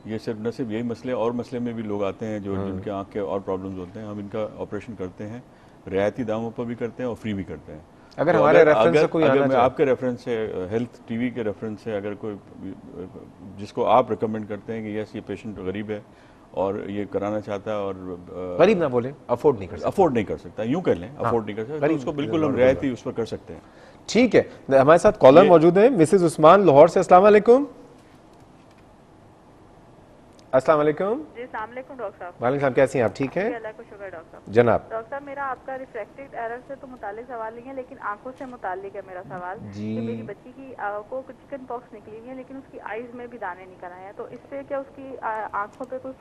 ये सिर्फ न सिर्फ यही मसले और मसले में भी लोग आते हैं जिनके आँख के और प्रॉब्लम्स होते हैं, हम इनका ऑपरेशन करते हैं, रियायती दामों पर भी करते हैं और फ्री भी करते हैं। अगर हमारे रेफरेंस से कोई अगर मैं आपके रेफरेंस से, हेल्थ टीवी के रेफरेंस से, अगर कोई जिसको आप रिकमेंड करते हैं कि यस ये पेशेंट गरीब है और ये कराना चाहता है, और गरीब ना बोले, अफोर्ड नहीं कर सकता, यूं कर लें, अफोर्ड नहीं कर सकता, तो उसको बिल्कुल हम रियायती उस पर कर सकते हैं। ठीक है, हमारे साथ कॉलर मौजूद है, मिसेज उस्मान लाहौर से। अस्सलाम वालेकुम। अस्सलाम वालेकुम। जी, अस्सलाम वालेकुम डॉक्टर साहब। वालेकुम सलाम, कैसी हैं आप? ठीक हैं? अल्लाह का शुक्र डॉक्टर साहब। जनाब। डॉक्टर साहब, मेरा आपका रिफ्रैक्टिव एरर से तो मुतालिक सवाल नहीं है, लेकिन आंखों से मुतालिक है मेरा सवाल कि मेरी बच्ची की को चिकन पॉक्स निकली हुई है, लेकिन उसकी आईज में भी दाने निकल आए हैं, तो इससे क्या उसकी आंखों पे कोई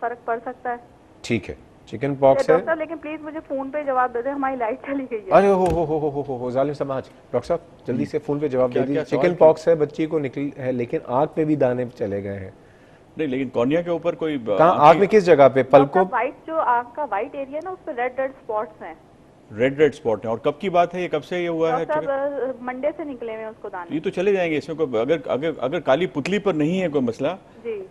फर्क पड़ सकता है? ठीक है, चिकन पॉक्स है डॉक्टर, लेकिन प्लीज मुझे फोन पे जवाब दे दें, हमारी लाइट चली गई है। अरे हो जालिम समाज। डॉक्टर साहब जल्दी से फोन पे जवाब दे दीजिए। चिकन पॉक्स है, बच्ची को निकली है, लेकिन आंख पे भी दाने चले गए हैं। नहीं, लेकिन कॉर्निया के ऊपर कोई आंख में किस जगह पे? पलकों? व्हाइट, जो आंख का व्हाइट एरिया ना, उस पे रेड स्पॉट्स हैं। रेड स्पॉट है। और कब की बात है ये, कब से ये हुआ है? मंडे से निकले हुए उसको दाने। ये तो चले जाएंगे, इसमें कोई अगर काली पुतली पर नहीं है कोई मसला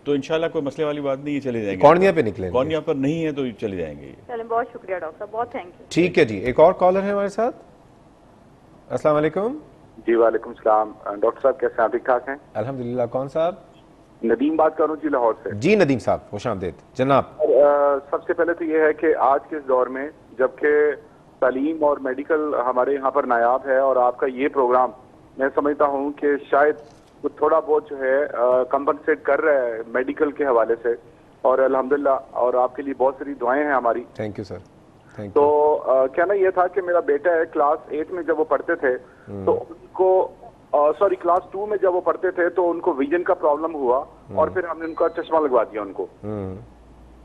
तो इंशाल्लाह कोई मसले वाली बात नहीं, ये चले जाएंगे। कॉर्निया पे निकले? कॉर्निया पर नहीं है तो ये चले जाएंगे। चलें, बहुत शुक्रिया डॉक्टर साहब, बहुत थैंक यू। ठीक है जी, एक और कॉलर है हमारे साथ। अस्सलाम वालेकुम। जी वालेकुम सलाम। डॉक्टर साहब कैसे हैं? ठीक ठाक हैं? अल्हम्दुलिल्लाह। कौन साहब? नदीम बात कर रहा हूँ जी, लाहौर से। जी नदीम साहब, खुशामदीद जनाब। सबसे पहले तो ये है कि आज के इस दौर में जबकि तालीम और मेडिकल हमारे यहाँ पर नायाब है, और आपका ये प्रोग्राम मैं समझता हूँ कि शायद वो थोड़ा बहुत जो है कंपनसेट कर रहा है मेडिकल के हवाले से, और अल्हम्दुलिल्लाह, और आपके लिए बहुत सारी दुआएं हैं हमारी। Thank you sir. तो कहना ये था कि मेरा बेटा है क्लास 8 में जब वो पढ़ते थे तो उनको सॉरी क्लास 2 में जब वो पढ़ते थे तो उनको विजन का प्रॉब्लम हुआ, और फिर हमने उनका चश्मा लगवा दिया उनको,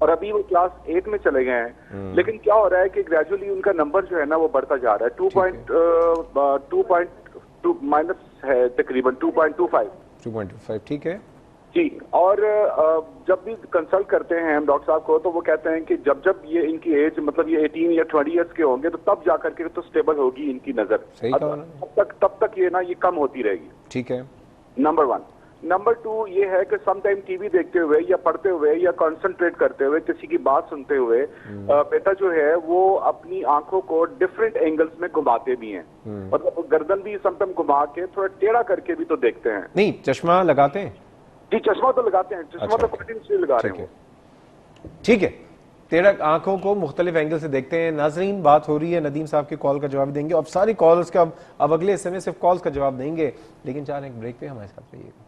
और अभी वो क्लास 8 में चले गए हैं। लेकिन क्या हो रहा है कि ग्रेजुअली उनका नंबर जो है ना वो बढ़ता जा रहा है, 2.2 माइनस है तकरीबन 2.25। ठीक है जी। और जब भी कंसल्ट करते हैं हम डॉक्टर साहब को तो वो कहते हैं कि जब ये इनकी एज मतलब ये 18 या 20 ईयर्स के होंगे तो तब जाकर के तो स्टेबल होगी इनकी नजर। तब तक ये ना ये कम होती रहेगी। ठीक है, नंबर 1। नंबर 2 ये है कि सम टाइम टीवी देखते हुए या पढ़ते हुए या कंसंट्रेट करते हुए किसी की बात सुनते हुए बेटा जो है वो अपनी आंखों को डिफरेंट एंगल्स में घुमाते भी हैं, मतलब गर्दन भी सम टाइम घुमा के थोड़ा टेढ़ा करके भी तो देखते हैं। नहीं, चश्मा लगाते हैं जी, चश्मा तो लगाते हैं, चश्मा तो कंटिन्यूसली लगा रहे हैं। ठीक है, टेढ़ा आंखों को मुख्तलिफ एंगल से देखते हैं। नाजरीन, बात हो रही है, नदीम साहब की कॉल का जवाब देंगे, अब सारी कॉल्स का अब अगले हिस्से में सिर्फ कॉल्स का जवाब देंगे, लेकिन चाहे एक ब्रेक पे हमारे साथ रहिएगा।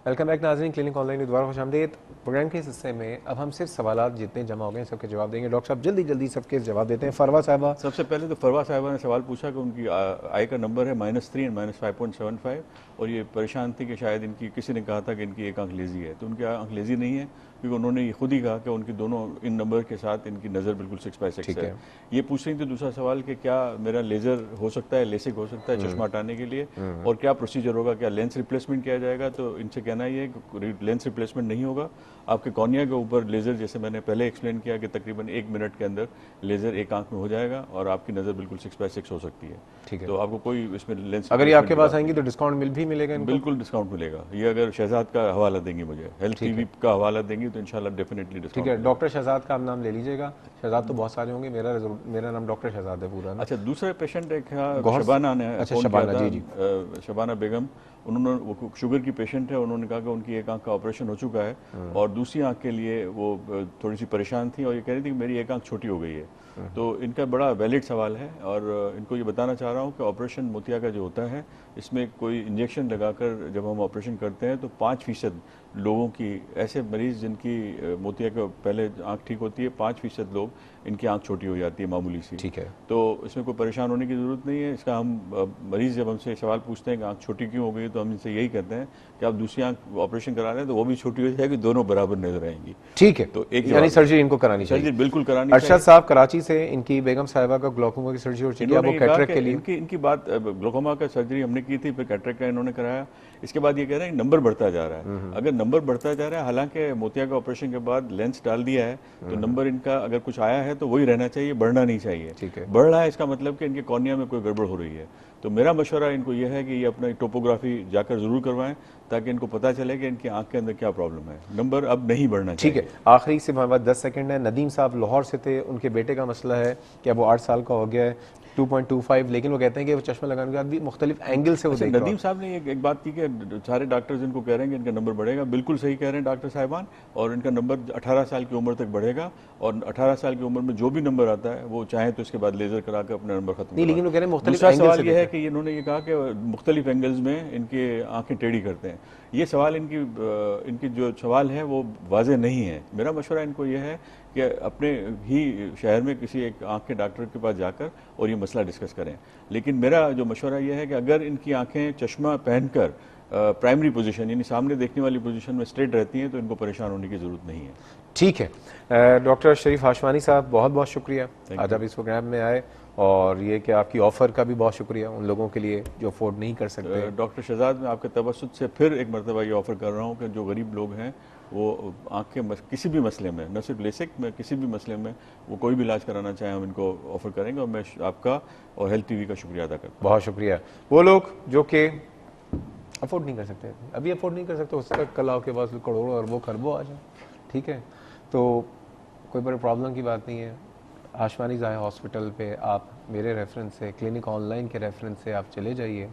वेलकम बैक नाज़रीन, क्लिनिक ऑनलाइन में दोबारा खुशामदीद। प्रोग्राम के इस हिस्से में अब हम सिर्फ सवालात जितने जमा हो गए हैं सबके जवाब देंगे। डॉक्टर साहब जल्दी जल्दी सबके जवाब देते हैं। फरवा साहबा, सबसे पहले तो फरवा साहबा ने सवाल पूछा कि उनकी आई का नंबर है -3 एंड -5.75 और ये परेशान थी कि शायद इनकी किसी ने कहा था कि इनकी एक आंख लेजी है, तो उनकी आंख लेजी नहीं है क्योंकि उन्होंने ये खुद ही कहा कि उनकी दोनों इन नंबर के साथ इनकी नज़र बिल्कुल 6/6 है। ये पूछ रही थी दूसरा सवाल कि क्या मेरा लेज़र हो सकता है, लेसिक हो सकता है चश्मा हटाने के लिए और क्या प्रोसीजर होगा, क्या लेंस रिप्लेसमेंट किया जाएगा। तो इनसे कहना ही है कि लेंस रिप्लेसमेंट नहीं होगा। आपके कॉर्निया के ऊपर लेज़र, जैसे मैंने पहले एक्सप्लेन किया कि तकरीबन 1 मिनट के अंदर लेज़र एक आंख में हो जाएगा और आपकी नज़र बिल्कुल 6/6 हो सकती है। ठीक है, तो आपको कोई इसमें लेंस, अगर ये आपके पास आएंगी तो डिस्काउंट भी मिलेगा? बिल्कुल डिस्काउंट मिलेगा। ये अगर शहजाद का हवाला देंगे, मुझे हेल्थ टीवी का हवाला देंगी तो इंशाल्लाह डेफिनेटली डिस्काउंट। ठीक है, डॉक्टर शहजाद का आप नाम ले लीजिएगा। शहजाद तो बहुत सारे होंगे, मेरा नाम डॉक्टर शहजाद है पूरा ना। अच्छा, दूसरा पेशेंट एक शबाना ने, अच्छा शबाना, जी जी, शबाना बेगम, उन्होंने वो शुगर की पेशेंट है, उन्होंने कहा कि उनकी एक आंख का ऑपरेशन हो चुका है और दूसरी आंख के लिए वो थोड़ी सी परेशान थी और ये कह रही थी कि मेरी एक आंख छोटी हो गई है। तो इनका बड़ा वैलिड सवाल है और इनको ये बताना चाह रहा हूँ कि ऑपरेशन मोतिया का जो होता है, इसमें कोई इंजेक्शन लगाकर जब हम ऑपरेशन करते हैं तो 5% लोगों की, ऐसे मरीज़ जिनकी मोतिया का पहले आंख ठीक होती है, 5% लोग इनकी आंख छोटी हो जाती है मामूली सी। ठीक है, तो इसमें कोई परेशान होने की ज़रूरत नहीं है। इसका हम मरीज़ जब हमसे सवाल पूछते हैं कि आंख छोटी क्यों हो गई, तो हम इनसे यही कहते हैं कि आप दूसरी आंख ऑपरेशन करा रहे हैं तो वो भी छोटी हो जाएगी, दोनों बराबर नजर आएंगी। ठीक है, तो एक यानी सर्जरी इनको करानी चाहिए। सर्जरी बिल्कुल करानी। अरशद साहब कराची से, इनकी बेगम साहिबा का ग्लोकोमा की सर्जरी हो चुकी है, वो कैटरेक्ट के लिए। इनकी बात, ग्लोकोमा का सर्जरी हमने की थी, फिर कैटरेक्ट का इन्होंने कराया। इसके बाद ये कह रहे हैं नंबर बढ़ता जा रहा है। अगर नंबर बढ़ता जा रहा है, हालांकि मोतिया का ऑपरेशन के बाद लेंस डाल दिया है, तो नंबर इनका अगर कुछ आया है तो वही रहना चाहिए, बढ़ना नहीं चाहिए। ठीक है, बढ़ रहा है इसका मतलब कि इनके कॉर्निया में कोई गड़बड़ हो रही है। तो मेरा मशवरा इनको यह है कि ये अपना टोपोग्राफी जाकर जरूर करवाएं ताकि इनको पता चले कि इनकी आंख के अंदर क्या प्रॉब्लम है। नंबर अब नहीं बढ़ना चाहिए। ठीक है, आखिरी से हमारे पास 10 सेकंड है। नदीम साहब लाहौर से थे, उनके बेटे का मसला है कि वो 8 साल का हो गया है, 2.25, लेकिन वो कहते हैं कि वो चश्मा लगाने के बाद भी मुख्तलिफ एंगल से वो देख रहा है। नदीम साहब ने एक बात की कि सारे डॉक्टर्स इनको कह रहे हैं कि इनका नंबर बढ़ेगा। बिल्कुल सही कह रहे हैं डॉक्टर साहिबान, और इनका नंबर 18 साल की उम्र तक बढ़ेगा और 18 साल की उम्र में जो भी नंबर आता है वो चाहे तो इसके बाद लेजर करा के अपना नंबर खत्म। नहीं, लेकिन वो कह रहे हैं मुख्तलिफ दूसरा एंगल सवाल से ये है कि इन्होंने ये कहा कि मुख्तलिफ एंगल्स में इनके आंखें टेढ़ी करते हैं। ये सवाल इनकी जो सवाल है वो वाज़ेह नहीं है। मेरा मशवरा इनको ये है कि अपने ही शहर में किसी एक आंख के डॉक्टर के पास जाकर और ये मसला डिस्कस करें। लेकिन मेरा जो मशवरा ये है कि अगर इनकी आंखें चश्मा पहनकर प्राइमरी पोजीशन यानी सामने देखने वाली पोजीशन में स्ट्रेट रहती हैं तो इनको परेशान होने की ज़रूरत नहीं है। ठीक है, डॉक्टर शरीफ हाशवानी साहब बहुत बहुत शुक्रिया आज आप इस प्रोग्राम में आए, और ये कि आपकी ऑफ़र का भी बहुत शुक्रिया उन लोगों के लिए जो अफोर्ड नहीं कर सकते। डॉक्टर शहजाद, मैं आपके तवज्जुद से फिर एक मरतबा ये ऑफ़र कर रहा हूँ कि जो गरीब लोग हैं वो आँख के किसी भी मसले में, न सिर्फ लेसिक में, किसी भी मसले में वो कोई भी इलाज कराना चाहें हम इनको ऑफ़र करेंगे। और मैं आपका और हेल्थ टीवी का शुक्रिया अदा करता हूँ। बहुत शुक्रिया। वो लोग जो कि अफोर्ड नहीं कर सकते, अभी अफोर्ड नहीं कर सकते, उस तक कल आपके पास करोड़ों अरबों खरबों आ जाए, ठीक है, तो कोई बड़ी प्रॉब्लम की बात नहीं है। हाशवानी ज़ाहिर हॉस्पिटल पे आप मेरे रेफरेंस से, क्लिनिक ऑनलाइन के रेफरेंस से आप चले जाइए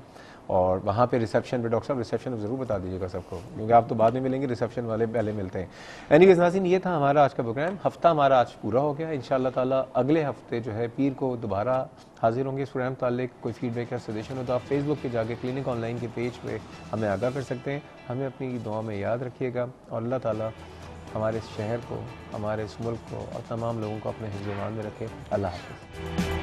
और वहाँ पे रिसेप्शन पे, डॉक्टर साहब रिसेप्शन ज़रूर बता दीजिएगा सबको, क्योंकि आप तो बाद में मिलेंगे, रिसेप्शन वाले पहले मिलते हैं। एनीवेज़ नाज़रीन, ये था हमारा आज का प्रोग्राम। हफ्ता हमारा आज पूरा हो गया। इंशाअल्लाह ताला अगले हफ्ते जो है पीर को दोबारा हाजिर होंगे। इस प्रोग्राम ताल्लिक कोई फीडबैक या सजेशन हो तो आप फेसबुक पे जाके क्लिनिक ऑनलाइन के पेज पे हमें आगाह कर सकते हैं। हमें अपनी दुआ में याद रखिएगा और अल्लाह ताला हमारे शहर को, हमारे इस मुल्क को और तमाम लोगों को अपने हिफ्ज़-ए-ईमान में रखे। अल्लाह हाफ़िज़।